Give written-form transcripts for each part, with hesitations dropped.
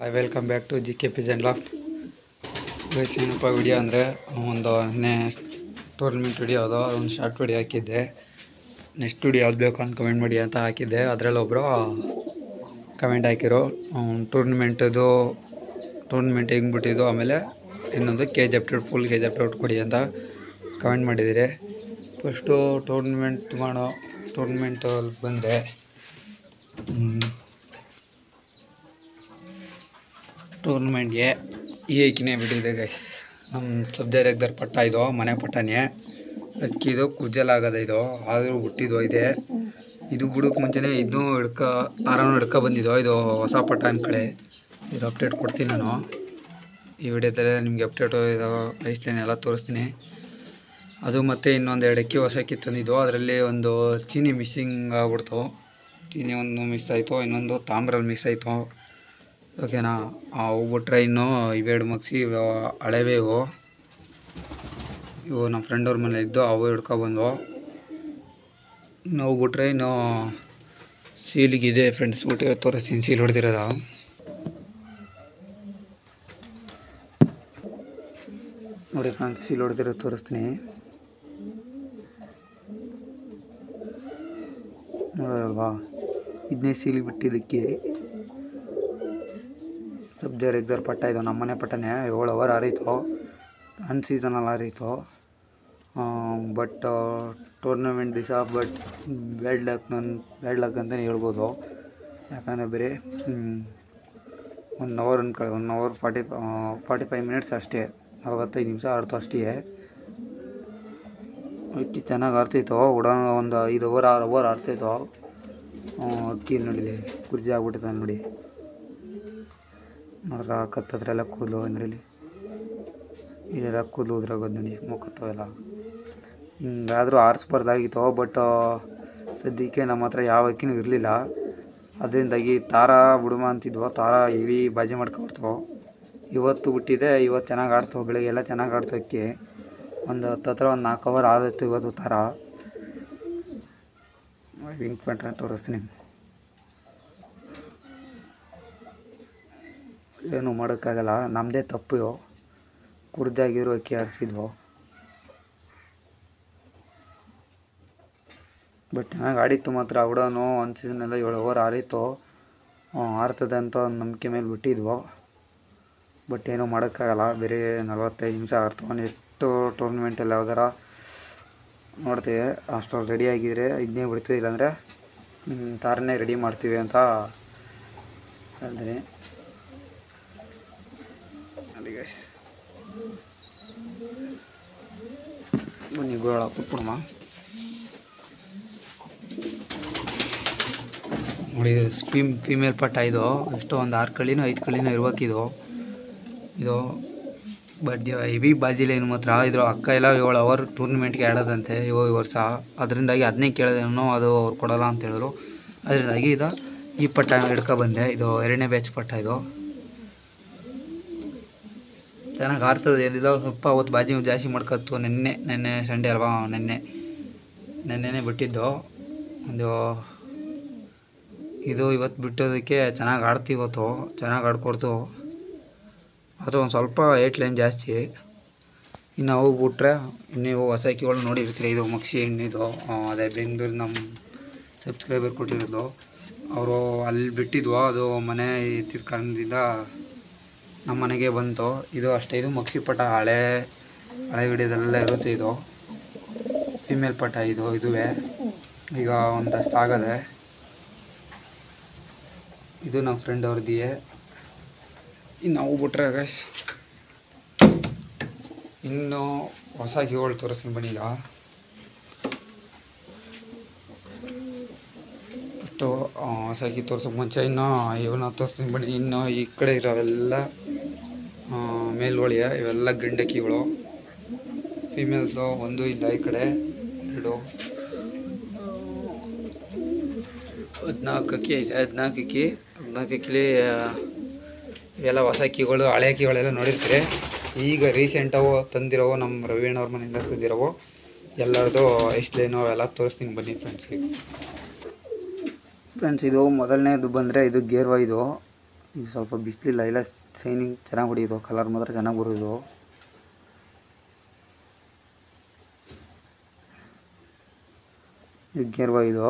I welcome back to G K pigeon loft. ಏನಪ್ಪ video ಅಂದರೆ ಒಂದು ಟೂರ್ನಮೆಂಟ್ ವಿಡಿಯೋ ಅದು ಒಂದು ಶಾರ್ಟ್ ವಿಡಿಯೋ ಹಾಕಿದ್ದೆ. ನೆಕ್ಸ್ಟ್ ವಿಡಿಯೋ ಯಾವ್ದು ಬೇಕು ಅಂತ ಕಮೆಂಟ್ ಮಾಡಿ ಅಂತ ಹಾಕಿದ್ದೆ. ಅದರಲ್ಲಿ ಒಬ್ಬರು ಕಮೆಂಟ್ ಹಾಕಿರೋ ಟೂರ್ನಮೆಂಟ್ ಹೆಂಗೆ ಬಿಟ್ಟಿದ್ದು, ಆಮೇಲೆ ಇನ್ನೊಂದು ಫುಲ್ ಕೆ ಜಿ ಅಪ್ಡೇಟ್ ಕೊಡಿ ಅಂತ ಕಮೆಂಟ್ ಮಾಡಿದ್ದೀರಿ. ಫಸ್ಟು ಟೂರ್ನಮೆಂಟಲ್ಲಿ ಬಂದರೆ ಟೂರ್ನಮೆಂಟ್ಗೆ ಏಕಿನೇ ಬಿಟ್ಟಿದೆ ಗೈಸ್. ನಮ್ಮ ಸಬ್ಜೆಕ್ಟ್ ಪಟ್ಟ ಇದು ಮನೆ ಪಟ್ಟನೇ ಅಕ್ಕಿದು ಕುಜ್ಜಲಾಗದ ಇದು, ಆದರೂ ಹುಟ್ಟಿದ್ದು ಇದೆ. ಇದು ಬಿಡೋಕ್ಕೆ ಮುಂಚೆನೇ ಇದನ್ನೂ ಹಿಡ್ಕ ಬಂದಿದ್ದು. ಇದು ಹೊಸ ಪಟ್ಟ ಅಂದ್ಕಡೆ ಇದು ಅಪ್ಡೇಟ್ ಕೊಡ್ತೀನಿ ನಾನು ಈ ವಿಡಿಯೋದಲ್ಲೇ ನಿಮಗೆ. ಅಪ್ಡೇಟು ಇದು ಐಸ್ಲೇನ್ ಎಲ್ಲ ತೋರಿಸ್ತೀನಿ. ಅದು ಮತ್ತು ಇನ್ನೊಂದು 2 ಅಕ್ಕಿ ಹೊಸ ಅಕ್ಕಿ ತಂದಿದ್ದು. ಅದರಲ್ಲಿ ಒಂದು ಚೀನಿ ಮಿಸ್ಸಿಂಗ್ ಆಗ್ಬಿಡ್ತು. ಚೀನಿ ಒಂದು ಮಿಸ್ ಆಯಿತು, ಇನ್ನೊಂದು ತಾಮ್ರಲ್ಲಿ ಮಿಸ್ ಆಯಿತು. ಓಕೆನಾ, ಅವು ಬಿಟ್ರೆ ಇನ್ನೂ ಇವೆರಡು ಮಗ್ಸಿ ಹಳೆವೇ ಇವು ನಮ್ಮ ಫ್ರೆಂಡವ್ರ ಮನೆ ಇದ್ದು ಅವು ಹಿಡ್ಕೊಬಂದು. ನಾವು ಬಿಟ್ರೆ ಇನ್ನು ಸೀಲಿಗಿದೆ ಫ್ರೆಂಡ್ಸ್. ಬಿಟ್ಟು ತೋರಿಸ್ತೀನಿ ಸೀಲ್ ಹೊಡೆದಿರೋದ. ನೋಡಿ ಫ್ರೆಂಡ್ಸ್, ಸೀಲ್ ಹೊಡೆದಿರೋದು ತೋರಿಸ್ತೀನಿ. ನೋಡೋಲ್ವಾ, ಇದನ್ನೇ ಸೀಲಿಗೆ ಬಿಟ್ಟಿದ್ದಕ್ಕೆ. ಸಬ್ಜೆಕ್ಟ್ ಪಟ್ಟ ಇದು ನಮ್ಮನೆ ಪಟ್ಟನೇ. 7 ಅವರ್ ಆರಿತು, ಅನ್ ಸೀಸನಲ್ಲಿ ಆರಿತು. ಬಟ್ ಟೂರ್ನಮೆಂಟ್ ದಿವಸ ಬ್ಯಾಡ್ ಲಕ್ ಅಂತಲೇ ಹೇಳ್ಬೋದು. ಯಾಕಂದರೆ ಬರೀ 1 ಅವರ್ ಅಂದ್ಕೊಳ್ಳಿ, 1 ಅವರ್ 45 ಮಿನಿಟ್ಸ್ ಅಷ್ಟೇ, 45 ನಿಮಿಷ ಆಡ್ತು ಅಷ್ಟೇ. ಅಕ್ಕಿ ಚೆನ್ನಾಗಿ ಆಡ್ತಿತ್ತು. ಒಂದು 5 ಅವರ್ 6 ಅವರ್ ಆಡ್ತಿತ್ತು ಅಕ್ಕಿ. ನೋಡಿಲಿ ಕುರ್ಜಿ ಆಗ್ಬಿಟ್ಟಿದೆ ನೋಡಿ. ನೋಡ್ರ ಕತ್ತತ್ರ ಎಲ್ಲ ಕೂದಲು ಅಂದ್ರಲ್ಲಿ ಇದೆಲ್ಲ ಕೂದಲು ಉದ್ರಾಗೋದು ನೋಡಿ, ಮುಖತ್ತವೆಲ್ಲ. ಹಿಂಗಾದರೂ ಆರಿಸ್ಬಾರ್ದಾಗಿತ್ತು. ಬಟ್ ಸದ್ಯಕ್ಕೆ ನಮ್ಮ ಹತ್ರ ಯಾವ ಅಕ್ಕಿನೂ ಇರಲಿಲ್ಲ. ಅದರಿಂದಾಗಿ ತಾರ ಬಿಡುಮ ಅಂತಿದ್ವು. ತಾರ ಹೆವಿ ಬಾಜಿ ಮಾಡ್ಕೊಬಿಡ್ತು. ಇವತ್ತು ಬಿಟ್ಟಿದೆ. ಇವತ್ತು ಚೆನ್ನಾಗಿ ಆಡ್ತು, ಬೆಳಗ್ಗೆ ಎಲ್ಲ ಚೆನ್ನಾಗಿ ಆಡ್ತು ಅಕ್ಕಿ. ಒಂದು 4 ಅವರ್ ಆದಿತ್ತು ಇವತ್ತು ತಾರ. ವಿಂಕ್ ಪಂಟ್ರೆ ತೋರಿಸ್ತೀನಿ. ಏನೂ ಮಾಡೋಕ್ಕಾಗಲ್ಲ, ನಮ್ಮದೇ ತಪ್ಪು. ಕುರ್ದಾಗಿರೋ ಅಕ್ಕಿ ಆರಿಸಿದ್ವು. ಬಟ್ ಚೆನ್ನಾಗಿ ಆಡಿತ್ತು ಮಾತ್ರ. ಅವಡನು ಒಂದು ಸೀಸನೆಲ್ಲ 7 ಅವರ್ ಆರಿತ್ತು. ಆಡ್ತದೆ ಅಂತ ಒಂದು ನಂಬಿಕೆ ಮೇಲೆ ಬಿಟ್ಟಿದ್ವು. ಬಟ್ ಏನೂ ಮಾಡೋಕ್ಕಾಗಲ್ಲ, ಬೇರೆ 45 ನಿಮಿಷ ಆಡ್ತು. ನೆಕ್ಸ್ಟು ಟೂರ್ನಮೆಂಟಲ್ಲಿ ಯಾವ್ದಾರ ನೋಡ್ತೀವಿ. ಅಷ್ಟೊಂದು ರೆಡಿ ಆಗಿದ್ರೆ ಇದನ್ನೇ ಬಿಡ್ತೀವಿ, ಇಲ್ಲಾಂದರೆ ತಾರನ್ನೇ ರೆಡಿ ಮಾಡ್ತೀವಿ ಅಂತ ಹೇಳ್ತೀನಿ. ಬನ್ನಿ ಗೋಳ ಕುಟ್ಬಿಡಮ್ಮ. ನೋಡಿ, ಫೀಮೇಲ್ ಪಟ್ಟ ಇದು. ಎಷ್ಟು ಒಂದು 6 ಕಳ್ಳಿನೋ 5 ಕಳ್ಳಿನೋ ಇರ್ಬೇಕಿದು. ಇದು ಬಟ್ ಹೆವಿ ಬಾಜಿಲೇನು ಮಾತ್ರ. ಇದ್ರ ಅಕ್ಕ ಎಲ್ಲ 7 ಅವರ್ ಟೂರ್ನಮೆಂಟ್ಗೆ ಆಡೋದಂತೆ ಈ ವರ್ಷ. ಅದರಿಂದಾಗಿ ಅದನ್ನೇ ಕೇಳಿದೇನೋ, ಅದು ಅವ್ರು ಕೊಡೋಲ್ಲ ಅಂತ ಹೇಳಿದ್ರು. ಅದರಿಂದಾಗಿ ಈ ಪಟ್ಟ ಹಿಡ್ಕೊಬಂದೆ. ಇದು 2ನೇ ಬ್ಯಾಚ್ ಪಟ್ಟ. ಇದು ಚೆನ್ನಾಗಿ ಆಡ್ತದೆ. ಏನಿಲ್ಲ ಸ್ವಲ್ಪ ಅವತ್ತು ಬಾಜಿ ಜಾಸ್ತಿ ಮಾಡ್ಕೊತ್ತು. ನೆನ್ನೆ ಸಂಡೇ ಅಲ್ವಾ, ನೆನ್ನೆನೇ ಬಿಟ್ಟಿದ್ದು. ಇದು ಇವತ್ತು ಬಿಟ್ಟೋದಕ್ಕೆ ಚೆನ್ನಾಗಿ ಆಡ್ತೀವಿ. ಇವತ್ತು ಚೆನ್ನಾಗಿ ಆಡ್ಕೊಡ್ತು. ಅದು ಒಂದು ಸ್ವಲ್ಪ 8 ಲೈನ್ ಜಾಸ್ತಿ. ಇನ್ನು ಅವು ಬಿಟ್ರೆ ನೀವು ಹೊಸ ಅಕ್ಕಿಗಳು ನೋಡಿರ್ತೀರಿ. ಇದು ಮಕ್ಷಿ ಹೆಣ್ಣಿದು. ಅದೇ ಬೆಂಗಳೂರು ನಮ್ಮ ಸಬ್ಸ್ಕ್ರೈಬರ್ ಕೊಟ್ಟಿರೋದು. ಅವರು ಅಲ್ಲಿ ಬಿಟ್ಟಿದ್ವು. ಅದು ಮನೆ ಇದ್ದಿದ್ದ ಕಾರಣದಿಂದ ನಮ್ಮ ಮನೆಗೆ ಬಂತು. ಇದು ಅಷ್ಟೇ. ಇದು ಮಕ್ಷಿ ಪಟ ಹಳೆ ವಿಡಿಯೋದಲ್ಲೆಲ್ಲ ಇರುತ್ತೆ. ಇದು ಫಿಮೇಲ್ ಪಟ. ಇದುವೇ ಈಗ ಒಂದಷ್ಟು ಆಗದೆ. ಇದು ನಮ್ಮ ಫ್ರೆಂಡ್ ಅವ್ರದ್ದಿಯೇ. ಇನ್ನು ನಾವು ಬಿಟ್ರೆ ಗೈಸ್ ಇನ್ನು ಹೊಸ ಅಕ್ಕಿಗಳು ತೋರಿಸ್ತೀನಿ ಬನ್ನಿ. ಈಗ ಅಷ್ಟು ಹೊಸ ಅಕ್ಕಿ ತೋರ್ಸೋಕೆ ಮುಂಚೆ ಇನ್ನು ಇವನ್ನ ತೋರಿಸ್ತೀನಿ ಬನ್ನಿ. ಇನ್ನು ಈ ಕಡೆ ಇರೋವೆಲ್ಲ ಮೇಲ್ಗಳಿವೆ. ಇವೆಲ್ಲ ಗಂಡಕ್ಕಿಗಳು. ಫೀಮೇಲ್ಸು ಒಂದು ಇಲ್ಲ. ಈ ಕಡೆ 2 14 ಅಕ್ಕಿ ಐತೆ. 14 ಅಕ್ಕಿಲಿ ಇವೆಲ್ಲ ಹೊಸ ಅಕ್ಕಿಗಳು. ಹಳೆ ಅಕ್ಕಿಗಳೆಲ್ಲ ನೋಡಿರ್ತೀರಿ. ಈಗ ರೀಸೆಂಟವು ತಂದಿರೋವು ನಮ್ಮ ರವೀಣ್ಣವ್ರ ಮನೆಯಿಂದ ತಂದಿರೋವು ಎಲ್ಲರದು ಐಸ್ಲೇನು ಅವೆಲ್ಲ ತೋರಿಸ್ತೀನಿ ಬನ್ನಿ ಫ್ರೆಂಡ್ಸ್. ಇದು ಮೊದಲನೇದು ಬಂದರೆ ಇದು ಗೇರ್ವಾ. ಇದು ಈಗ ಸ್ವಲ್ಪ ಬಿಸಿಲಿಲ್ಲ, ಇಲ್ಲ ಶೈನಿಂಗ್ ಚೆನ್ನಾಗಿ ಹೊಡಿಯೋದು, ಕಲರ್ ಮಾತ್ರ ಚೆನ್ನಾಗಿ ಬರೋದು. ಇದು ಗೇರ್ವಾ ಇದು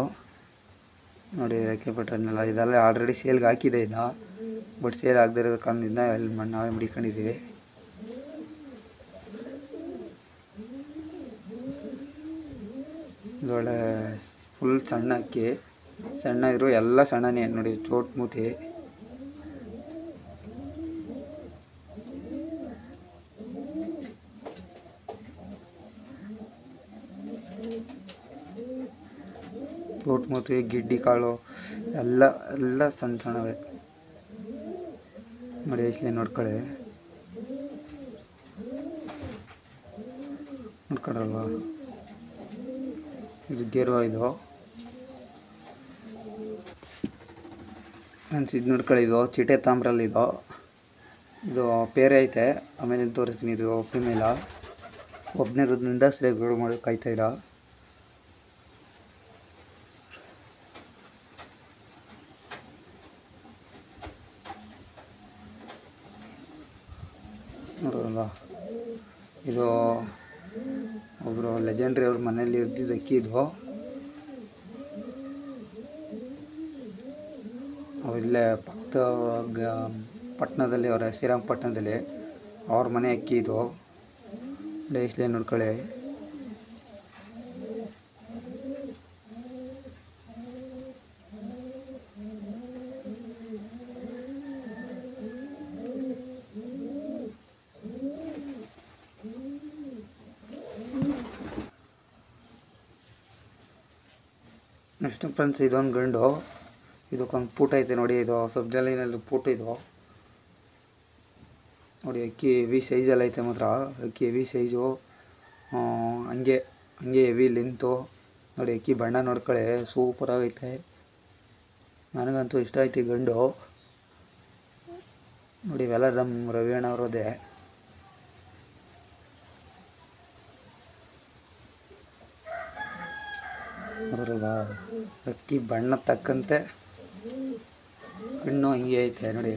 ನೋಡಿ, ರೆಕ್ಕೆ ಪಟ್ರನ್ನೆಲ್ಲ ಇದೆಲ್ಲ ಆಲ್ರೆಡಿ ಸೇಲ್ಗೆ ಹಾಕಿದೆ ಇದು, ಬಟ್ ಸೇಲ್ ಆಗದೆ ಇರೋ ಕಾರಣದಿಂದ ಅಲ್ಲಿ ನಾವೇ ಮಡಿಕೊಂಡಿದ್ದೀವಿ. ಇದೊಳ್ಳೆ ಫುಲ್ ಸಣ್ಣ ಅಕ್ಕಿ, ಸಣ್ಣ ಇದ್ರು ಎಲ್ಲ ಸಣ್ಣನೇ ನೋಡಿ, ಚೋಟ್ ಮೂತಿ. ಚೋಟ್ ಮೂತಿ, ಗಿಡ್ಡಿ ಕಾಳು ಎಲ್ಲ ಎಲ್ಲ ಸಣ್ಣ ಸಣ್ಣವೇ ನೋಡಿ. ಇಷ್ಟೇ ನೋಡ್ಕೊಳಲ್ವಾ, ಇದು ಗೇರ್ವಾ ಇದು ಫ್ರೆಂಡ್ಸ್. ಇದು ನೋಡ್ಕೊಳ್ಳಿ, ಇದು ಚಿಟೆ ತಾಮ್ರಲ್ಲಿ ಇದು ಪೇರೆ ಐತೆ. ಆಮೇಲೆ ತೋರಿಸ್ತೀನಿ, ಇದು ಫಿಮೇಲ ಒಬ್ಬನೇ ಇರೋದ್ರಿಂದ ಸರಿಯಾಗಿ ಗೋಳು ಮಾಡೋಕೆ ಆಯ್ತಾಯಿಲ್ಲ. ನೋಡೋಲ್ಲ, ಇದು ಒಬ್ಬರು ಲೆಜೆಂಡ್ರಿ ಅವ್ರ ಮನೇಲಿ ಇರ್ತಿದ್ದು ಅಕ್ಕಿ ಇದು. ಇಲ್ಲೇ ಪಕ್ಕದ ಪಟ್ಟಣದಲ್ಲಿ, ಅವರ ಶ್ರೀರಂಗಪಟ್ಟಣದಲ್ಲಿ ಅವ್ರ ಮನೆ ಅಕ್ಕಿ ಇದು. ಇಷ್ಟೇ ನೋಡ್ಕೊಳ್ಳಿ. ನೆಕ್ಸ್ಟ್ ಫ್ರೆಂಡ್ಸ್, ಇದೊಂದು ಗಂಡು, ಇದಕ್ಕೊಂದು ಪೂಟ ಐತೆ ನೋಡಿ. ಇದು ಸಬ್ಜಲೈನಲ್ಲಿ ಪೂಟ ಇದು ನೋಡಿ. ಅಕ್ಕಿ ಹೆವಿ ಸೈಜಲ್ಲಿ ಐತೆ ಮಾತ್ರ, ಅಕ್ಕಿ ಹೆವಿ ಸೈಜು, ಹಂಗೆ ಹೆವಿ ಲೆಂತು ನೋಡಿ. ಅಕ್ಕಿ ಬಣ್ಣ ನೋಡ್ಕೊಳ್ಳಿ, ಸೂಪರಾಗೈತೆ. ನನಗಂತೂ ಇಷ್ಟ ಆಯ್ತು ಈ ಗಂಡು ನೋಡಿ. ಇವೆಲ್ಲ ನಮ್ಮ ರವಿ ಅಣ್ಣ ಅವರದೇ. ನೋಡ್ರಲ್ವಾ, ಅಕ್ಕಿ ಬಣ್ಣ ತಕ್ಕಂತೆ ಕಣ್ಣು ಹಿಂಗೆ ಐತೆ ನೋಡಿ.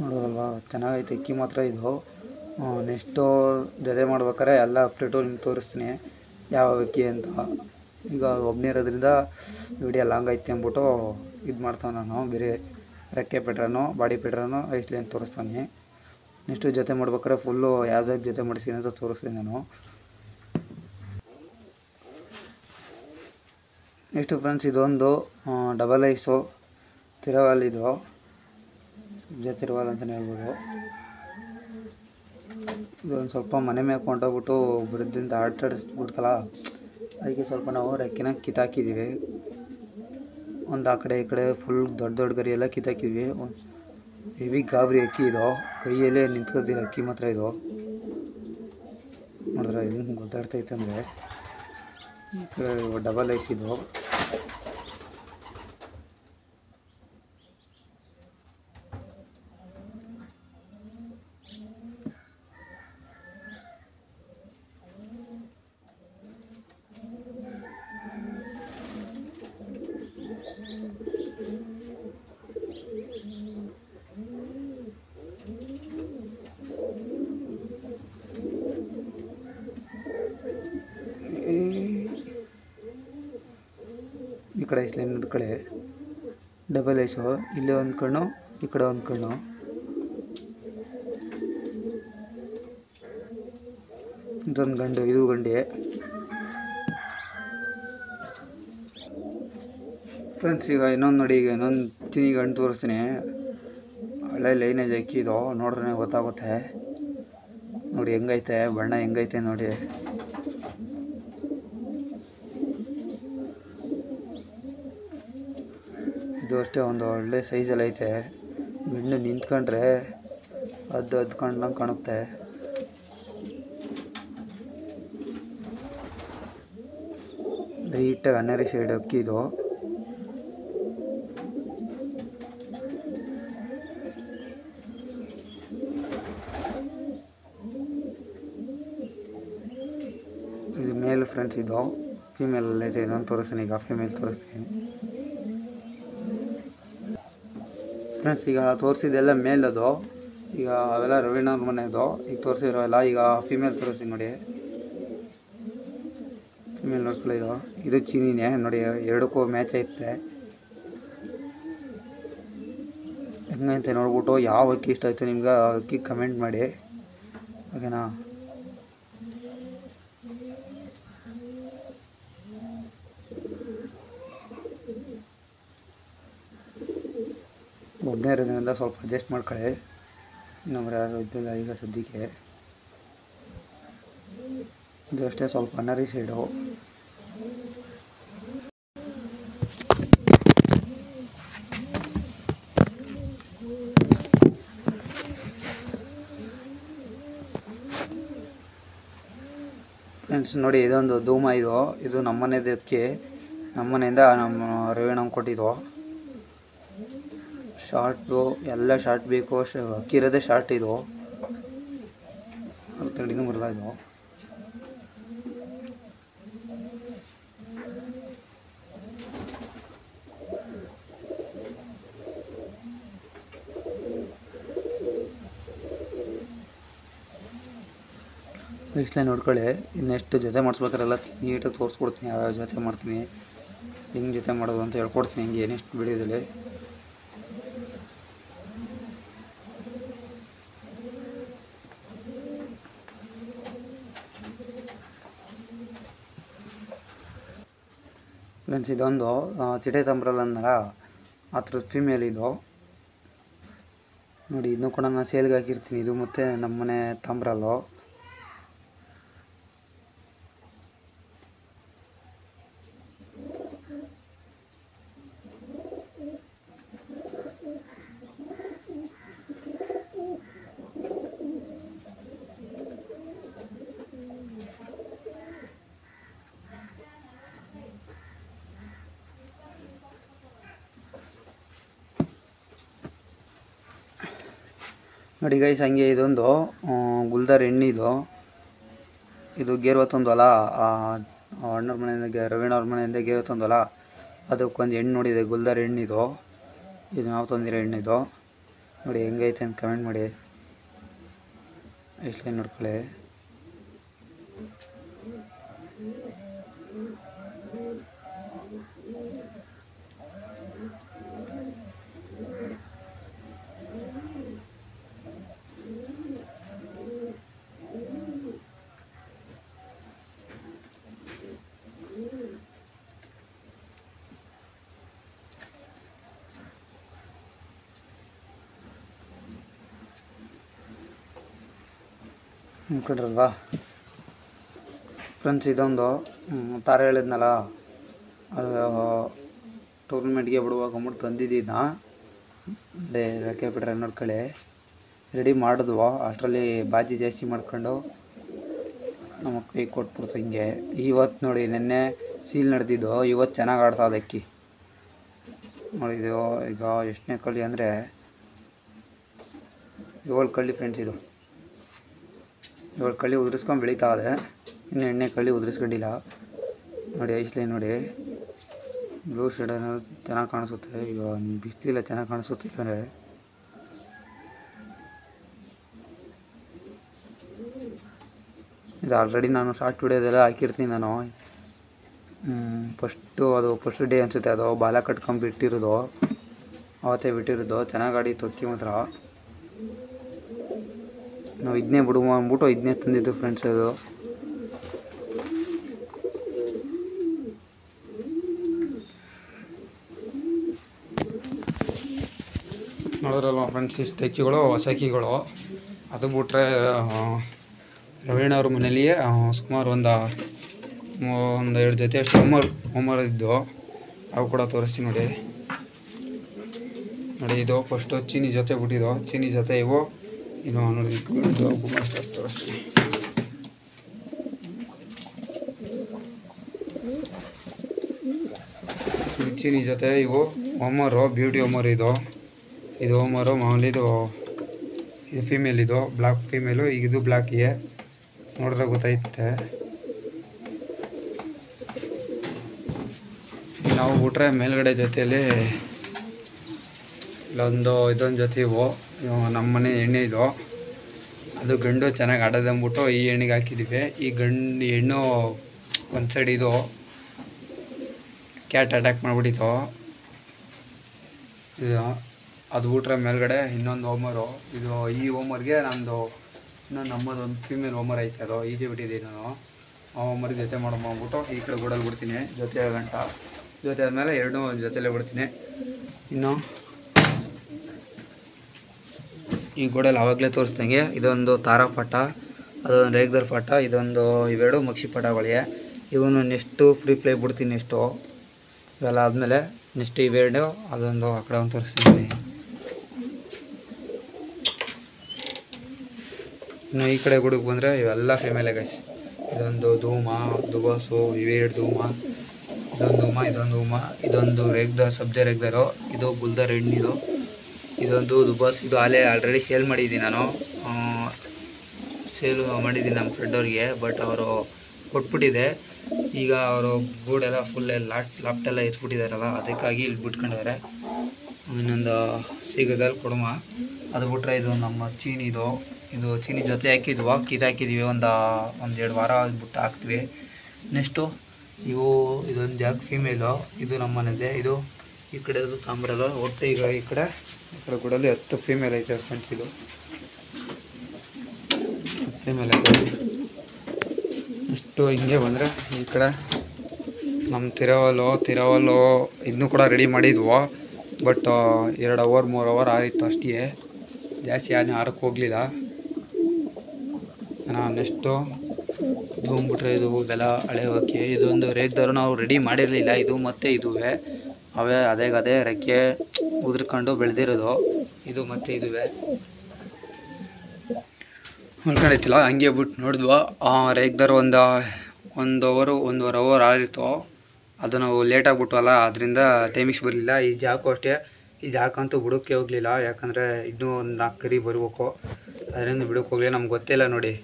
ನೋಡೋದಲ್ವಾ, ಚೆನ್ನಾಗೈತೆ ಅಕ್ಕಿ ಮಾತ್ರ ಇದು. ನೆಕ್ಸ್ಟು ಜೊತೆ ಮಾಡ್ಬೇಕಾರೆ ಎಲ್ಲ ಅಪ್ಡೇಟು ನಿಮ್ಗೆ ತೋರಿಸ್ತೀನಿ ಯಾವ ಅಕ್ಕಿ ಅಂತ. ಈಗ ಒಬ್ಬನೇ ಇರೋದ್ರಿಂದ ವಿಡಿಯೋ ಲಾಂಗ್ ಐತೆ ಅಂದ್ಬಿಟ್ಟು ಇದು ಮಾಡ್ತಾನೆ ನಾನು. ಬೇರೆ ರೆಕ್ಕೆ ಪೆಟ್ರನು, ಬಾಡಿ ಪೆಟ್ರನು ಐಸ್ಲಿ ಅಂತ ತೋರಿಸ್ತಾನೆ. ನೆಕ್ಸ್ಟು ಜೊತೆ ಮಾಡ್ಬೇಕಾರೆ ಫುಲ್ಲು ಯಾವ್ದಾದ್ರು ಜೊತೆ ಮಾಡಿಸ್ತೀನಿ ಅಂತ ತೋರಿಸ್ತೀನಿ ನಾನು. ನೆಕ್ಸ್ಟು ಫ್ರೆಂಡ್ಸ್, ಇದೊಂದು ಡಬಲ್ ಐಸು ತಿರುವಾಲ್, ಇದು ತಿರುವಾಲ್ ಅಂತಲೇ ಹೇಳ್ಬೋದು. ಇದೊಂದು ಸ್ವಲ್ಪ ಮನೆ ಮೇಲೆ ಕೊಂಡೋಗ್ಬಿಟ್ಟು ಬರೋದ್ರಿಂದ ಆಟಾಡಿಸ್ಬಿಡ್ತಲ್ಲ, ಅದಕ್ಕೆ ಸ್ವಲ್ಪ ನಾವು ರೆಕ್ಕೆನ ಕಿತ್ತಾಕಿದ್ದೀವಿ. ಒಂದು ಆ ಕಡೆ ಈ ಕಡೆ ಫುಲ್ ದೊಡ್ಡ ದೊಡ್ಡ ಗರಿ ಎಲ್ಲ ಕಿತ್ತಾಕಿದ್ವಿ. ಹೆವಿ ಗಾಬರಿ ಅಕ್ಕಿ ಇದು, ಕೈಯಲ್ಲೇ ನಿಂತ್ಕೊಳ್ತೀರ ಅಕ್ಕಿ ಮಾತ್ರ ಇದು. ನೋಡಿದ್ರೆ ಹೆಂಗೆ ಗೊತ್ತಾಡ್ತೈತೆ ಅಂದರೆ, ಡಬಲ್ ಐಸ್ ಇದು. ಈ ಕಡೆ ಐಸ್ ಲೈನ್ ಕಡೆ ಡಬಲ್ ಐಸು, ಇಲ್ಲಿ ಒಂದು ಕಣ್ಣು, ಈ ಕಡೆ ಒಂದು ಕಣ್ಣು. ಇದೊಂದು ಗಂಡು, ಇದು ಗಂಡಿ. ಫ್ರೆಂಡ್ಸ್, ಈಗ ಇನ್ನೊಂದು ನೋಡಿ, ಈಗ ಇನ್ನೊಂದು ಚಿನಿ ಗಂಡು ತೋರಿಸ್ತೀನಿ. ಹಳೆ ಲೈನೇಜ್ ಅಕ್ಕಿದು, ನೋಡ್ರೆ ಗೊತ್ತಾಗುತ್ತೆ ನೋಡಿ ಹೆಂಗೈತೆ ಬಣ್ಣ, ಹೆಂಗೈತೆ ನೋಡಿ. ಇದು ಅಷ್ಟೇ ಒಂದು ಒಳ್ಳೆ ಸೈಜಲ್ಲಿ ಐತೆ. ಗಂಡು ನಿಂತ್ಕೊಂಡ್ರೆ ಅದು ಅದ್ಕೊಂಡಂಗೆ ಕಾಣುತ್ತೆ. ಲೈಟಾಗಿ ಹನ್ನೆರಡು ಶೇಡ್ ಅಕ್ಕಿದು. ಇದು ಮೇಲ್ ಫ್ರೆಂಡ್ಸ್, ಇದು ಫೀಮೇಲ್ ಐತೆ. ಇನ್ನೊಂದು ತೋರಿಸ್ತೀನಿ, ಈಗ ಫೀಮೇಲ್ ತೋರಿಸ್ತೀನಿ ಫ್ರೆಂಡ್ಸ್. ಈಗ ತೋರಿಸಿದೆಲ್ಲ ಮೇಲ್ ಅದು. ಈಗ ಅವೆಲ್ಲ ರವೀಣವ್ರ ಮನೆಯದು. ಈಗ ತೋರಿಸಿರೋ ಎಲ್ಲ ಈಗ ಫೀಮೇಲ್ ತೋರಿಸ್ತೀನಿ ನೋಡಿ. ಫೀಮೇಲ್ ನೋಡ್ಕೊಳ್ಳಿ, ಇದು ಚೀನಿನೇ ನೋಡಿ. ಎರಡಕ್ಕೂ ಮ್ಯಾಚ್ ಐತೆ. ಹೆಂಗಂತೆ ನೋಡ್ಬಿಟ್ಟು ಯಾವ ಅಕ್ಕಿ ಇಷ್ಟ ಆಯಿತು ನಿಮ್ಗೆ ಅಕ್ಕಿ ಕಮೆಂಟ್ ಮಾಡಿ, ಓಕೆನಾ. ಒಬ್ಬನೇ ಇರೋದ್ರಿಂದ ಸ್ವಲ್ಪ ಅಡ್ಜಸ್ಟ್ ಮಾಡ್ಕೊಳ್ಳಿ. ಇನ್ನೊಬ್ರು ಯಾರು ಇದ್ದಿಲ್ಲ ಈಗ ಸದ್ಯಕ್ಕೆ. ಇದು ಅಷ್ಟೇ ಸ್ವಲ್ಪ ಹನ್ನರಿ ಸೈಡು. ಫ್ರೆಂಡ್ಸ್ ನೋಡಿ, ಇದೊಂದು ಧೂಮ. ಇದು ನಮ್ಮನೆದಕ್ಕೆ, ನಮ್ಮನೆಯಿಂದ ನಮ್ಮ ರವೀಣಂಗೆ ಕೊಟ್ಟಿದ್ದು. ಶಾರ್ಟು ಎಲ್ಲ ಶಾರ್ಟ್ ಬೇಕು. ಅಕ್ಕಿ ಇರೋದೇ ಶಾರ್ಟ್. ಇದು ತಡಿನೂ ಬರಲ್ಲ. ಇದು ನೆಕ್ಸ್ಟ್ ನೋಡ್ಕೊಳ್ಳಿ. ಇನ್ನೆಷ್ಟು ಜೊತೆ ಮಾಡಿಸ್ಬೇಕಾರೆಲ್ಲ ನೀಟಾಗಿ ತೋರಿಸ್ಕೊಡ್ತೀನಿ. ಯಾವ ಜೊತೆ ಮಾಡ್ತೀನಿ, ಹೆಂಗೆ ಜೊತೆ ಮಾಡೋದು ಅಂತ ಹೇಳ್ಕೊಡ್ತೀನಿ, ಹಿಂಗೆ ನೆಕ್ಸ್ಟ್ ವಿಡಿಯೋದಲ್ಲಿ. ಫ್ರೆಂಡ್ಸ್, ಇದೊಂದು ಚಿಟೆ ತಂಬ್ರಲ್ ಅಂದಲ್ಲ, ಆ ಥರದ ಫೀಮೇಲ್ ಇದು ನೋಡಿ. ಇದನ್ನು ಕೂಡ ನಾನು ಸೇಲ್ಗೆ ಹಾಕಿರ್ತೀನಿ. ಇದು ಮತ್ತು ನಮ್ಮನೆ ತಂಬ್ರಲ್ಲು. ನೋಡಿ ಗೈಸ್, ಹಂಗೆ ಇದೊಂದು ಗುಲ್ದಾರ್ ಎಣ್ಣಿದು. ಇದು ಗೇರು ತಂದ್ವಲ್ಲ, ಅಣ್ಣವ್ರ ಮನೆಯಿಂದ, ರವೀಣವ್ರ ಮನೆಯಿಂದ ಗೇರು ತಂದ್ವಲ್ಲ, ಅದಕ್ಕೊಂದು ಎಣ್ಣು ನೋಡಿದೆ, ಗುಲ್ದಾರ್ ಎಣ್ಣಿದು. ಇದು ನಾವು ತಂದಿರೋ ಎಣ್ಣಿದು ನೋಡಿ. ಹೆಂಗೈತೆ ಅಂತ ಕಮೆಂಟ್ ಮಾಡಿ. ಎಷ್ಟು ನೋಡ್ಕೊಳ್ಳಿ. ನೋಡ್ಕೊಂಡ್ರಲ್ವಾ ಫ್ರೆಂಡ್ಸ್, ಇದೊಂದು ತಾರ ಹೇಳಿದ್ನಲ್ಲ, ಅದು ಟೂರ್ನಮೆಂಟ್ಗೆ ಬಿಡುವಾಗ ಅಂದ್ಬಿಟ್ಟು ತಂದಿದ್ದೀನ. ಅದೇ ರೆಕ್ಕೆ ಬಿಟ್ರೆ ನೋಡ್ಕೊಳ್ಳಿ. ರೆಡಿ ಮಾಡಿದ್ವು, ಅಷ್ಟರಲ್ಲಿ ಬಾಜಿ ಜಾಸ್ತಿ ಮಾಡ್ಕೊಂಡು ನಮ್ಮ ಕೈ ಕೊಟ್ಬಿಡ್ತು ಹಿಂಗೆ. ಇವತ್ತು ನೋಡಿ, ನೆನ್ನೆ ಸೀಲ್ ನಡೆದಿದ್ದು, ಇವತ್ತು ಚೆನ್ನಾಗಿ ಆಡ್ತಾ ಅದಕ್ಕಿ ನೋಡಿದ್ದು. ಈಗ ಎಷ್ಟನೇ ಕಳ್ಳಿ ಅಂದರೆ 7 ಕಳ್ಳಿ ಫ್ರೆಂಡ್ಸ್. ಇದು 7 ಕಳ್ಳಿ ಉದುರಿಸ್ಕೊಂಡು ಬೆಳೀತಾ ಇದೆ. ಇನ್ನು 8ನೇ ಕಳ್ಳಿ ಉದುರಿಸ್ಕೊಂಡಿಲ್ಲ ನೋಡಿ. ಐಸ್ಲೈನ್ ನೋಡಿ, ಬ್ಲೂ ಶೇಡ್ ಅನ್ನೋದು ಚೆನ್ನಾಗಿ ಕಾಣಿಸುತ್ತೆ. ಈಗ ಬಿಸಿಲಿಲ್ಲ, ಚೆನ್ನಾಗಿ ಕಾಣಿಸುತ್ತೆ. ಅಂದರೆ ಇದು ಆಲ್ರೆಡಿ ನಾನು ಶಾರ್ಟ್ ವಿಡಿಯೋದೆಲ್ಲ ಹಾಕಿರ್ತೀನಿ ನಾನು. ಫಸ್ಟ್ ಡೇ ಅನಿಸುತ್ತೆ, ಅದು ಬಾಲ ಕಟ್ಕೊಂಡು ಬಿಟ್ಟಿರೋದು, ಅವತ್ತೇ ಬಿಟ್ಟಿರೋದು. ಚೆನ್ನಾಗಿ ಆಡಿತ್ತು ಅಕ್ಕಿ ಮಾತ್ರ. ನಾವು ಇದನ್ನೇ ಬಿಡುವ ಅಂದ್ಬಿಟ್ಟು ಇದನ್ನೇ ತಂದಿದ್ದು ಫ್ರೆಂಡ್ಸ್. ಅದು ನೋಡಿದ್ರಲ್ವ ಫ್ರೆಂಡ್ಸ್, ಇಷ್ಟು ಅಕ್ಕಿಗಳು ಹೊಸ ಅಕ್ಕಿಗಳು. ಅದು ಬಿಟ್ರೆ ರವೀಣವ್ರ ಮನೇಲಿಯೇ ಸುಮಾರು ಒಂದು 2 ಜೊತೆ ಅಷ್ಟು ಹೋಮರ್ ಇದ್ದು, ಅವು ಕೂಡ ತೋರಿಸ್ತೀನಿ ನೋಡಿ. ನೋಡಿ, ಇದು ಫಸ್ಟು ಚೀನಿ ಜೊತೆ ಬಿಟ್ಟಿದ್ದು. ಚೀನಿ ಜೊತೆ ಇವು ಇನ್ನು ನೋಡಿ ತೋರಿಸ್ತೀನಿ. ಚೀನಿ ಜೊತೆ ಇವು ಹೋಮರು, ಬ್ಯೂಟಿ ಹೋಮರ್ ಇದು ಹೋಮರು ಮಾಮೂಲಿ. ಇದು ಫೀಮೇಲ್, ಇದು ಬ್ಲ್ಯಾಕ್ ಫೀಮೇಲು. ಈಗ ಇದು ಬ್ಲ್ಯಾಕಿಗೆ ನೋಡಿದ್ರೆ ಗೊತ್ತೈತೆ. ನಾವು ಬಿಟ್ರೆ ಮೇಲ್ಗಡೆ ಜೊತೆಯಲ್ಲಿ ಇದೊಂದು ಜೊತೆ ಇವು ನಮ್ಮ ಮನೆ ಎಣ್ಣೆ ಇದು. ಅದು ಗಂಡು ಚೆನ್ನಾಗಿ ಆಡೋದಂದ್ಬಿಟ್ಟು ಈ ಎಣ್ಣೆಗೆ ಹಾಕಿದ್ದೀವಿ. ಈ ಹೆಣ್ಣು ಒಂದು ಸೈಡ್ ಇದು ಕ್ಯಾಟ್ ಅಟ್ಯಾಕ್ ಮಾಡಿಬಿಟ್ಟಿತ್ತು. ಇದು ಅದು ಬಿಟ್ರೆ ಮೇಲ್ಗಡೆ ಇನ್ನೊಂದು ಹೋಮರು. ಇದು ಈ ಹೋಮರ್ಗೆ ಇನ್ನೊಂದು ನಮ್ಮದೊಂದು ಫೀಮೇಲ್ ಹೋಮರ್ ಐತೆ, ಅದು ಈಜಿ ಬಿಟ್ಟಿದ್ದೀನಿ ನಾನು. ಆ ಹೋಮರ್ಗೆ ಜೊತೆ ಮಾಡ್ಬಿಟ್ಟು ಈ ಕಡೆ ಗೂಡಲ್ಲಿ ಬಿಡ್ತೀನಿ. ಜೊತೆ ಗಂಟ ಜೊತೆ ಆದಮೇಲೆ ಎರಡೂ ಜೊತೆಲೇ ಬಿಡ್ತೀನಿ. ಇನ್ನು ಈ ಗೋಡಲ್ಲಿ ಆವಾಗಲೇ ತೋರಿಸ್ದಂಗೆ ಇದೊಂದು ತಾರಾ ಪಟ್ಟ, ಅದೊಂದು ರೇಗ್ದರ್ ಪಟ್ಟ, ಇವೆರಡು ಮಕ್ಷಿ ಪಟ್ಟಗಳಿಗೆ. ಇವನು ನೆಕ್ಸ್ಟು ಫ್ರೀ ಫ್ಲೈ ಬಿಡ್ತೀನಿ. ನೆಕ್ಸ್ಟು ಇವೆಲ್ಲ ಆದಮೇಲೆ ನೆಕ್ಸ್ಟ್ ಇವೆರಡು ಅದೊಂದು ಆ ಕಡೆ ಒಂದು ತೋರಿಸ್ತೀನಿ. ಇನ್ನು ಈ ಕಡೆ ಗುಡಿಗೆ ಬಂದರೆ ಇವೆಲ್ಲ ಫೀಮೇಲೆ ಗೈಸ್. ಇದೊಂದು ಧೂಮ, ದುಬಾಸು, ಇವೆರಡು ಧೂಮ, ಇದೊಂದು ಧೂಮ, ಇದೊಂದು ರೇಗ್ದರ್, ಸಬ್ಜೆ ರೇಗ್ದರು, ಇದು ಗುಲ್ದರ್ ಹೆಣ್ಣಿದು, ಇದೊಂದು ದುಬಾಸ್. ಇದು ಆಲ್ರೆಡಿ ಸೇಲ್ ಮಾಡಿದ್ದೀನಿ ನಾನು. ಮಾಡಿದ್ದೀನಿ ನಮ್ಮ ಫ್ರೆಂಡವ್ರಿಗೆ, ಬಟ್ ಅವರು ಕೊಟ್ಬಿಟ್ಟಿದೆ. ಈಗ ಅವರು ಗೂಡೆಲ್ಲ ಫುಲ್ ಲಾಫ್ಟೆಲ್ಲ ಎತ್ಬಿಟ್ಟಿದ್ದಾರಲ್ಲ, ಅದಕ್ಕಾಗಿ ಇಲ್ಲಿ ಬಿಟ್ಕೊಂಡಿದ್ದಾರೆ. ಇನ್ನೊಂದು ಸಿಗದಲ್ಲಿ ಕೊಡುಮ. ಅದು ಬಿಟ್ರೆ ಇದು ನಮ್ಮ ಚೀನಿದು. ಇದು ಚೀನಿ ಜೊತೆ ಹಾಕಿದ್ವು, ಕಿತ್ತಾಕಿದ್ದೀವಿ. ಒಂದು 2 ವಾರ ಬಿಟ್ಟು ಹಾಕ್ತೀವಿ. ನೆಕ್ಸ್ಟು ಇದೊಂದು ಜಾಕ್ ಫೀಮೇಲು, ಇದು ನಮ್ಮ ಮನೆಯದೇ. ಇದು ಈ ಕಡೆ ಅದು ತಾಮ್ರದ. ಒಟ್ಟು ಈಗ ಈ ಕಡೆ ಗೂಡಲ್ಲಿ 10 ಫೀಮೇಲ್ ಐತೆ ಫ್ರೆಂಡ್ಸ್. ಇದು 10 ಫೀಮೇಲ್ ಐತೆ. ಇಷ್ಟು ಹಿಂಗೆ ಬಂದರೆ ಈ ಕಡೆ ನಮ್ಮ ತಿರವಲ್ಲು ಇದನ್ನು ಕೂಡ ರೆಡಿ ಮಾಡಿದ್ವು. ಬಟ್ 2 ಅವರ್ 3 ಅವರ್ ಆಗಿತ್ತು ಅಷ್ಟೇ, ಜಾಸ್ತಿ ಯಾರನ್ನೂ ಆರಕ್ಕೆ ಹೋಗಲಿಲ್ಲ. ನೆಕ್ಸ್ಟು ಧೂಮ್ಬಿಟ್ರೆ ಇದು ಬೆಲ ಹಳೆ ಹೋಗಿ. ಇದೊಂದು ರೇಗ್ದಾರು ನಾವು ರೆಡಿ ಮಾಡಿರಲಿಲ್ಲ. ಇದು ಮತ್ತು ಇದುವೆ ಅದೇ ರೆಕ್ಕೆ ಉದ್ರಕೊಂಡು ಬೆಳೆದಿರೋದು. ಇದು ಮತ್ತು ಇದುವೆ ಉಳ್ಕೊಂಡೈತಿಲ್ಲ. ಹಂಗೆ ಬಿಟ್ಟು ನೋಡಿದ್ವು. ರೇಗ್ದಾರು ಒಂದೂವರೆ ಅವರ್ ಆಗಿತ್ತು. ಅದು ನಾವು ಲೇಟಾಗಿಬಿಟ್ವಲ್ಲ, ಅದರಿಂದ ಟೈಮಿಕ್ಸ್ ಬರಲಿಲ್ಲ. ಈ ಜಾಕು ಅಷ್ಟೇ, ಈ ಜಾಕಂತೂ ಬಿಡೋಕ್ಕೆ ಹೋಗಲಿಲ್ಲ. ಯಾಕಂದರೆ ಇನ್ನೂ ಒಂದು 4 ಕರಿ ಬರಬೇಕು, ಅದರಿಂದ ಬಿಡೋಕ್ಕೆ ಹೋಗಲಿಲ್ಲ. ನಮ್ಗೆ ಗೊತ್ತಿಲ್ಲ ನೋಡಿ.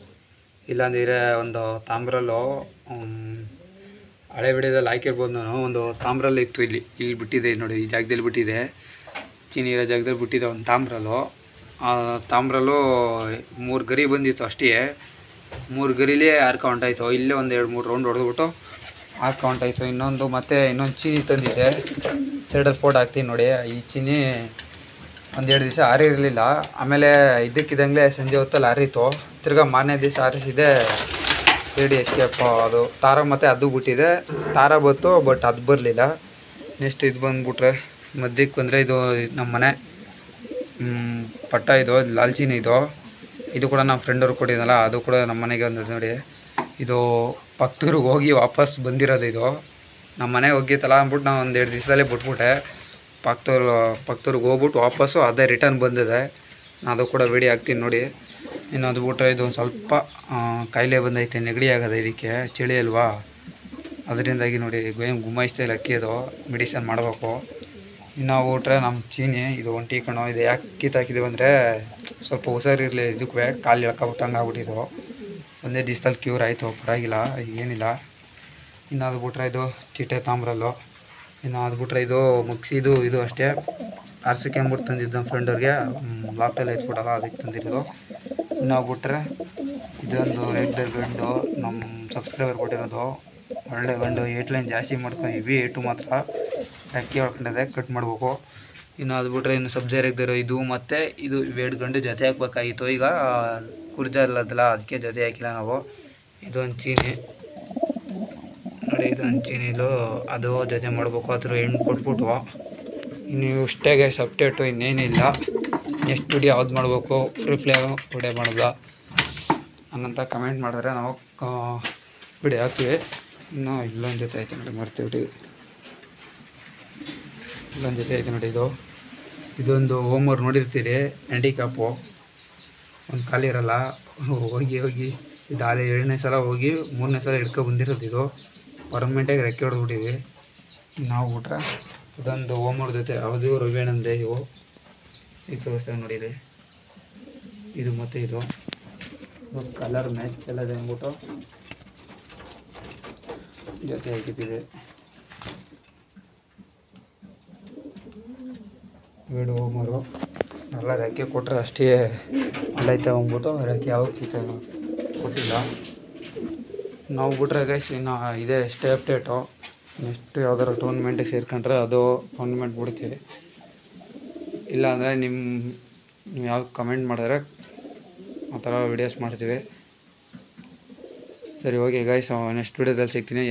ಇಲ್ಲಾಂದಿದ್ರೆ ಒಂದು ತಾಮ್ರಲ್ಲೋ ಹಳೆ ವಿಡಿಯೋದಲ್ಲಿ ಹಾಕಿರ್ಬೋದು ನಾನು. ಒಂದು ತಾಮ್ರಲ್ಲಿ ಇತ್ತು, ಇಲ್ಲಿ ಬಿಟ್ಟಿದೆ ನೋಡಿ. ಈ ಜಾಗದಲ್ಲಿ ಬಿಟ್ಟಿದೆ, ಚೀನಿ ಇರೋ ಜಾಗದಲ್ಲಿ ಬಿಟ್ಟಿದೆ ಒಂದು ತಾಮ್ರಲ್ಲು. ಆ ತಾಮ್ರಲ್ಲೂ 3 ಗರಿ ಬಂದಿತ್ತು ಅಷ್ಟೇ. 3 ಗರಿಲೇ ಹಾರ್ಕೊಂಟಾಯ್ತು. ಇಲ್ಲೇ ಒಂದು 2-3 ರೌಂಡ್ ಹೊಡೆದ್ಬಿಟ್ಟು ಹಾರ್ಕೊಂಟಾಯ್ತು. ಇನ್ನೊಂದು ಚೀನಿ ತಂದಿದೆ, ಸೈಡಲ್ಲಿ ಫೋಟೋ ಹಾಕ್ತೀನಿ ನೋಡಿ. ಈ ಚೀನಿ 1-2 ದಿವಸ ಆರಿರಲಿಲ್ಲ. ಆಮೇಲೆ ಇದ್ದಕ್ಕಿದ್ದಂಗೆ ಸಂಜೆ ಹೊತ್ತಲ್ಲಿ ಆರಿತ್ತು. ತಿರ್ಗಾ ಮಾರನೇ ದಿವಸ ಆರಿಸಿದೆ, ರೆಡಿ ಎಸ್ಕೇಪ್. ಅದು ತಾರ ಮತ್ತು ಅದು ಬಿಟ್ಟಿದೆ. ತಾರ ಬತ್ತು, ಬಟ್ ಅದು ಬರಲಿಲ್ಲ. ನೆಕ್ಸ್ಟ್ ಇದು ಬಂದುಬಿಟ್ರೆ ಮಧ್ಯಕ್ಕೆ ಬಂದರೆ ಇದು ನಮ್ಮ ಮನೆ ಪಟ್ಟ. ಇದು ಲಾಲ್ಚಿನ. ಇದು ಕೂಡ ನಮ್ಮ ಫ್ರೆಂಡವ್ರು ಕೊಟ್ಟಿದ್ದಲ್ಲ, ಅದು ಕೂಡ ನಮ್ಮ ಮನೆಗೆ ಬಂದಿದೆ ನೋಡಿ. ಇದು ಪಕ್ತೂರಿಗೆ ಹೋಗಿ ವಾಪಸ್ ಬಂದಿರೋದು. ಇದು ನಮ್ಮ ಮನೆಗೆ ಹೋಗಿತ್ತಲ್ಲ ಅಂದ್ಬಿಟ್ಟು ನಾವು 1-2 ದಿವಸದಲ್ಲೇ ಬಿಟ್ಬಿಟ್ಟೆ. ಪಕ್ತೂರಿಗೆ ಹೋಗ್ಬಿಟ್ಟು ವಾಪಸ್ಸು ಅದೇ ರಿಟರ್ನ್ ಬಂದಿದೆ. ಅದು ಕೂಡ ವಿಡಿಯೋ ಹಾಕ್ತೀನಿ ನೋಡಿ. ಇನ್ನು ಅದು ಬಿಟ್ರೆ ಇದು ಒಂದು ಸ್ವಲ್ಪ ಕಾಯಿಲೆ ಬಂದೈತೆ, ನೆಗಡಿ ಆಗೋದು. ಇದಕ್ಕೆ ಚಳಿ ಅಲ್ವಾ, ಅದರಿಂದಾಗಿ ನೋಡಿ ಗುಮಾಯಿಸ್ತಾ ಅಕ್ಕಿ. ಅದು ಮೆಡಿಸನ್ ಮಾಡಬೇಕು. ಇನ್ನು ಬಿಟ್ರೆ ನಮ್ಮ ಚೀನಿ ಇದು ಒಂಟಿ ಕಣೋ. ಇದು ಯಾಕೆ ಕಿತ್ತಾಕಿದ್ದೀವಿ ಅಂದರೆ ಸ್ವಲ್ಪ ಹುಷಾರಿರಲಿ, ಇದಕ್ಕೆ ಕಾಲು ಎಳ್ಕೊಬಿಟ್ಟಂಗೆ ಆಗ್ಬಿಟ್ಟಿದ್ದು. ಒಂದೇ ದಿವಸದಲ್ಲಿ ಕ್ಯೂರ್ ಆಯಿತು, ಪರವಾಗಿಲ್ಲ, ಏನಿಲ್ಲ. ಇನ್ನು ಅದು ಬಿಟ್ರೆ ಇದು ಚಿಟ್ಟೆ ತಾಮ್ರಲ್ಲು. ಇನ್ನು ಅದು ಬಿಟ್ರೆ ಇದು ಮುಗಿಸಿದ್ದು. ಇದು ಅಷ್ಟೇ ಆರ್ಸಕ್ಕೆ ಅಂದ್ಬಿಟ್ಟು ತಂದಿದ್ದು ನಮ್ಮ ಫ್ರೆಂಡವ್ರಿಗೆ. ಲಾಫ್ಟೆಲ್ಲ ಎತ್ಬಿಡಲ್ಲ, ಅದಕ್ಕೆ ತಂದಿರೋದು. ಇನ್ನು ಬಿಟ್ರೆ ಇದೊಂದು ರೇಗ್ದರ್ ಗಂಡು ನಮ್ಮ ಸಬ್ಸ್ಕ್ರೈಬರ್ ಕೊಟ್ಟಿರೋದು. ಒಳ್ಳೆ ಗಂಡು, 8 ಲೈನ್ ಜಾಸ್ತಿ ಮಾಡ್ಕೊಂಡು ಇವಿ 8 ಮಾತ್ರ ಅಕ್ಕಿ ಹೊಡ್ಕೊಂಡಿದೆ, ಕಟ್ ಮಾಡಬೇಕು. ಇನ್ನು ಅದು ಬಿಟ್ರೆ ಇನ್ನು ಸಬ್ಜೆ ರೇಗ್ದರು ಇದು ಮತ್ತು ಇದು 2 ಗಂಡು ಜೊತೆ ಹಾಕ್ಬೇಕಾಗಿತ್ತು. ಈಗ ಕುರ್ಜ ಇಲ್ಲದಲ್ಲ, ಅದಕ್ಕೆ ಜೊತೆ ಹಾಕಿಲ್ಲ ನಾವು. ಇದೊಂದು ಚೀನಿ ನೋಡಿ, ಇದೊಂದು ಚೀನಿಲು ಅದು ಜೊತೆ ಮಾಡಬೇಕು. ಅದ್ರ ಹೆಣ್ಣು ಕೊಟ್ಬಿಟ್ಟು ಇನ್ನು ಇಷ್ಟಾಗೆ ಸಪ್ರೇಟು, ಇನ್ನೇನಿಲ್ಲ. ನೆಕ್ಸ್ಟ್ ವಿಡಿಯೋ ಯಾವ್ದು ಮಾಡಬೇಕು, ಫ್ರೀ ಫ್ಲೇವ್ ವಿಡಿಯೋ ಮಾಡೋದು ಹಂಗಂತ ಕಮೆಂಟ್ ಮಾಡಿದ್ರೆ ನಾವು ವಿಡಿಯೋ ಹಾಕ್ತೀವಿ. ಇನ್ನು ಇಲ್ಲೊಂದು ಜೊತೆ ಐತೆ ನೋಡಿ, ಮರ್ತೀವಿ. ಇಲ್ಲೊಂದು ಜೊತೆ ಐತೆ ನೋಡಿ. ಇದೊಂದು ಹೋಮ್ವರ್ಕ್ ನೋಡಿರ್ತೀರಿ, ಹ್ಯಾಂಡಿಕ್ಯಾಪು. ಒಂದು ಕಾಲು ಇರಲ್ಲ. ಹೋಗಿ ಹೋಗಿ ಇದು ಅಲ್ಲೇ 2ನೇ ಸಲ ಹೋಗಿ 3ನೇ ಸಲ ಹಿಡ್ಕೊ ಬಂದಿರೋದು. ಇದು ಪರ್ಮನೆಂಟಾಗಿ ರೆಕ್ಕೆ ಹೊಡೆದ್ಬಿಟ್ಟಿವಿ. ನಾವು ಬಿಟ್ರೆ ಇದೊಂದು ಓಮರ್ ಜೊತೆ ಅದು ರವಿಯಣ್ಣಂದೆ. ಇವು ಇದು ತೋರಿಸ್ತಾರೆ ನೋಡಿ. ಇದು ಮತ್ತು ಇದು ಕಲರ್ ಮ್ಯಾಚ್ ಎಲ್ಲ ಅಂದ್ಬಿಟ್ಟು ಜೊತೆ ಹಾಕಿದ್ದೀವಿ. ಎರಡು ಓಮರು ಎಲ್ಲ ರೆಕ್ಕೆ ಕೊಟ್ಟರೆ ಅಷ್ಟೇ ಅಲ್ಲೈತೆ ಅಂದ್ಬಿಟ್ಟು ರೆಕ್ಕೆ ಯಾವ ಕೊಟ್ಟಿಲ್ಲ. ನಾವು ಬಿಟ್ರೆ ಗೈಸ್ ಇನ್ನು ಇದೆ ಎಷ್ಟೇ ಅಪ್ಡೇಟು. ನೆಕ್ಸ್ಟ್ ಯಾವ್ದಾದ್ರು ಟೂರ್ನಮೆಂಟಿಗೆ ಸೇರ್ಕೊಂಡ್ರೆ ಅದು ಟೂರ್ನಮೆಂಟ್ ಬಿಡ್ತೀವಿ. ಇಲ್ಲಾಂದರೆ ನೀವು ಯಾವ ಕಮೆಂಟ್ ಮಾಡಿದ್ರೆ ಆ ಥರ ವೀಡಿಯೋಸ್ ಮಾಡ್ತೀವಿ. ಸರಿ, ಓಕೆ ಗೈಸ್, ನೆಕ್ಸ್ಟ್ ವೀಡಿಯೋದಲ್ಲಿ ಸಿಗ್ತೀನಿ.